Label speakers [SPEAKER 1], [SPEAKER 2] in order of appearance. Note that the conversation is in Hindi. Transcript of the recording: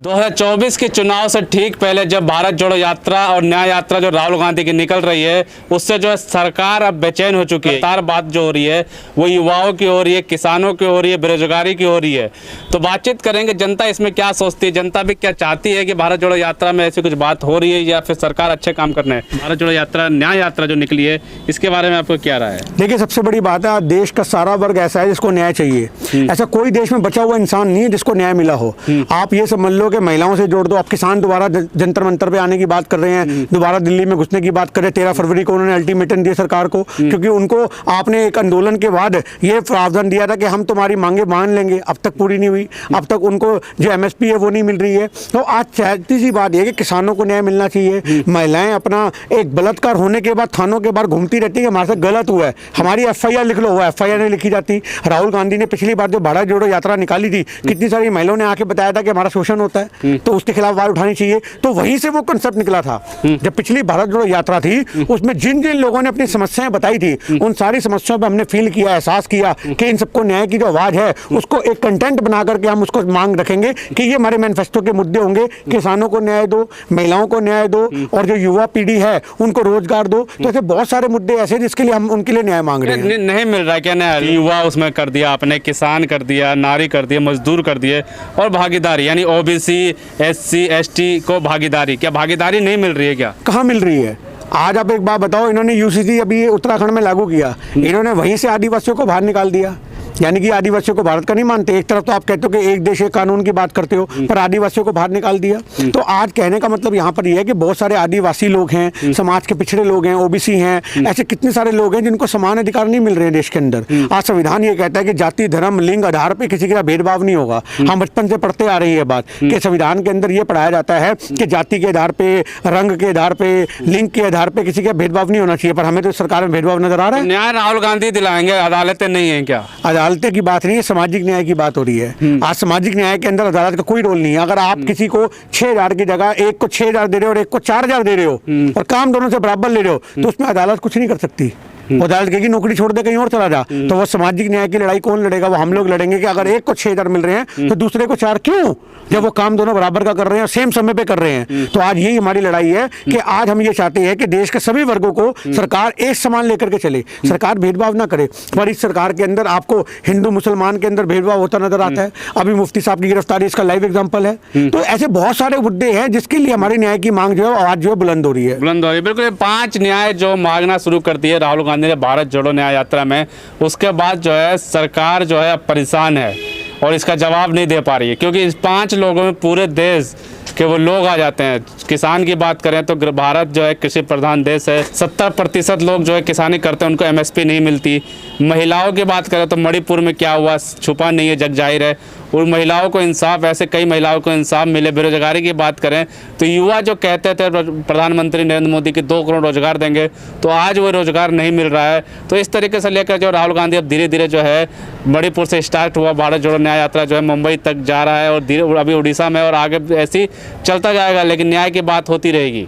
[SPEAKER 1] 2024 के चुनाव से ठीक पहले जब भारत जोड़ो यात्रा और न्याय यात्रा जो राहुल गांधी की निकल रही है, उससे जो है सरकार अब बेचैन हो चुकी है। तार बात जो हो रही है वो युवाओं की हो रही है, किसानों की हो रही है, बेरोजगारी की हो रही है। तो बातचीत करेंगे जनता इसमें क्या सोचती है, जनता भी क्या चाहती है कि भारत जोड़ो यात्रा में ऐसी कुछ बात हो रही है या फिर सरकार अच्छे काम करना है। भारत जोड़ो यात्रा न्याय यात्रा जो निकली है, इसके बारे में आपको क्या राय है?
[SPEAKER 2] देखिए, सबसे बड़ी बात है, देश का सारा वर्ग ऐसा है जिसको न्याय चाहिए। ऐसा कोई देश में बचा हुआ इंसान नहीं है जिसको न्याय मिला हो। आप ये समझ लो कि महिलाओं से जोड़ दो, आप किसान दोबारा जंतर मंतर पे आने की बात कर रहे हैं, दोबारा दिल्ली में घुसने की बात कर रहे हैं। 13 फरवरी को उन्होंने अल्टीमेटम दिया सरकार को, क्योंकि उनको आपने एक आंदोलन के बाद ये प्रावधान दिया था कि हम तुम्हारी मांगे मान लेंगे। अब तक पूरी नहीं हुई, अब तक उनको जो MSP है वो नहीं मिल रही है। तो आज चाहती सी बात यह कि किसानों को न्याय मिलना चाहिए। महिलाएं अपना एक बलात्कार होने के बाद थानों के बाहर घूमती रहती है, हमारे साथ गलत हुआ है, हमारी FIR लिख लो, वो FIR नहीं लिखी जाती। राहुल गांधी ने पिछली बार जो भारत जोड़ो यात्रा निकाली थी, कितनी सारी महिलाओं ने आके बताया था कि हमारा शोषण होता है, तो उसके खिलाफ आवाज उठानी चाहिए। तो वहीं से वो कंसेप्ट निकला था। जब पिछली भारत जोड़ो यात्रा थी, उसमें जिन जिन लोगों ने अपनी समस्याएं बताई थी, उन सारी समस्याओं पर हमने फील किया, एहसास किया कि इन सबको न्याय की जो आवाज है उसको एक कंटेंट बना करके हम उसको मांग रखेंगे कि ये हमारे मैनिफेस्टो के मुद्दे होंगे। किसानों को न्याय दो, महिलाओं को न्याय दो, और जो युवा पीढ़ी है उनको रोजगार दो। तो ऐसे बहुत सारे मुद्दे ऐसे जिसके लिए हम उनके लिए न्याय मांग रहे हैं।
[SPEAKER 1] नहीं मिल रहा क्या न्याय? युवा उसमें कर दिया आपने, किसान कर दिया, नारी कर दिया, मजदूर कर दिए, और भागीदारी यानी OBC SC ST को भागीदारी, क्या भागीदारी नहीं मिल रही है? क्या
[SPEAKER 2] कहाँ मिल रही है? आज आप एक बात बताओ, इन्होंने UCC अभी उत्तराखंड में लागू किया, इन्होंने वहीं से आदिवासियों को बाहर निकाल दिया। यानी कि आदिवासियों को भारत का नहीं मानते। एक तरफ तो आप कहते हो कि एक देश एक कानून की बात करते हो, पर आदिवासियों को बाहर निकाल दिया। तो आज कहने का मतलब यहाँ पर यह है कि बहुत सारे आदिवासी लोग हैं, समाज के पिछड़े लोग हैं, OBC हैं, ऐसे कितने सारे लोग हैं जिनको समान अधिकार नहीं मिल रहे हैं देश के अंदर। आज संविधान ये कहता है कि जाति, धर्म, लिंग आधार पर किसी का भेदभाव नहीं होगा। हम बचपन से पढ़ते आ रही है बात कि संविधान के अंदर ये पढ़ाया जाता है कि जाति के आधार पे, रंग के आधार पे, लिंग के आधार पे किसी का भेदभाव नहीं होना चाहिए। पर हमें तो सरकार में भेदभाव नजर आ रहा है।
[SPEAKER 1] न्याय राहुल गांधी दिलाएंगे, अदालतें नहीं है क्या?
[SPEAKER 2] अदालतें की बात नहीं है, सामाजिक न्याय की बात हो रही है। आज सामाजिक न्याय के अंदर अदालत का कोई रोल नहीं है। अगर आप किसी को 6,000 की जगह एक को 6,000 दे रहे हो और एक को 4,000 दे रहे हो और काम दोनों से बराबर ले रहे हो, तो उसमें अदालत कुछ नहीं कर सकती। अदालत कहेगी नौकरी छोड़ दे, कहीं और चला जा। तो वो सामाजिक न्याय की लड़ाई कौन लड़ेगा? वो हम लोग लड़ेंगे कि अगर एक को 6,000 मिल रहे हैं तो दूसरे को 4 क्यों, जब वो काम दोनों बराबर का कर रहे हैं, सेम समय पे कर रहे हैं। तो आज यही हमारी लड़ाई है कि आज हम ये चाहते हैं कि देश के सभी वर्गों को सरकार एक समान लेकर के चले, सरकार भेदभाव ना करे। पर इस सरकार के अंदर आपको हिंदू मुसलमान के अंदर भेदभाव होता नजर आता है। अभी मुफ्ती साहब की गिरफ्तारी इसका लाइव एग्जाम्पल है। तो ऐसे बहुत सारे मुद्दे हैं जिसके लिए हमारी न्याय की मांग जो है, आवाज जो है बुलंद हो रही है।
[SPEAKER 1] बिल्कुल 5 न्याय जो मांगना शुरू कर दिए राहुल गांधी ने भारत जोड़ो न्याय यात्रा में, उसके बाद जो है सरकार जो है परेशान है और इसका जवाब नहीं दे पा रही है, क्योंकि इस 5 लोगों में पूरे देश के वो लोग आ जाते हैं। किसान की बात करें तो भारत जो है कृषि प्रधान देश है, 70% लोग जो है किसानी करते हैं, उनको MSP नहीं मिलती। महिलाओं की बात करें तो मणिपुर में क्या हुआ छुपा नहीं है, जग जाहिर है। और महिलाओं को इंसाफ, ऐसे कई महिलाओं को इंसाफ मिले। बेरोजगारी की बात करें तो युवा जो कहते थे प्रधानमंत्री नरेंद्र मोदी की 2 करोड़ रोजगार देंगे, तो आज वो रोजगार नहीं मिल रहा है। तो इस तरीके से लेकर जो राहुल गांधी अब धीरे धीरे जो है मणिपुर से स्टार्ट हुआ भारत जोड़ो न्याय यात्रा जो है मुंबई तक जा रहा है, और धीरे अभी उड़ीसा में, और आगे ऐसी चलता जाएगा। लेकिन न्याय की बात होती रहेगी।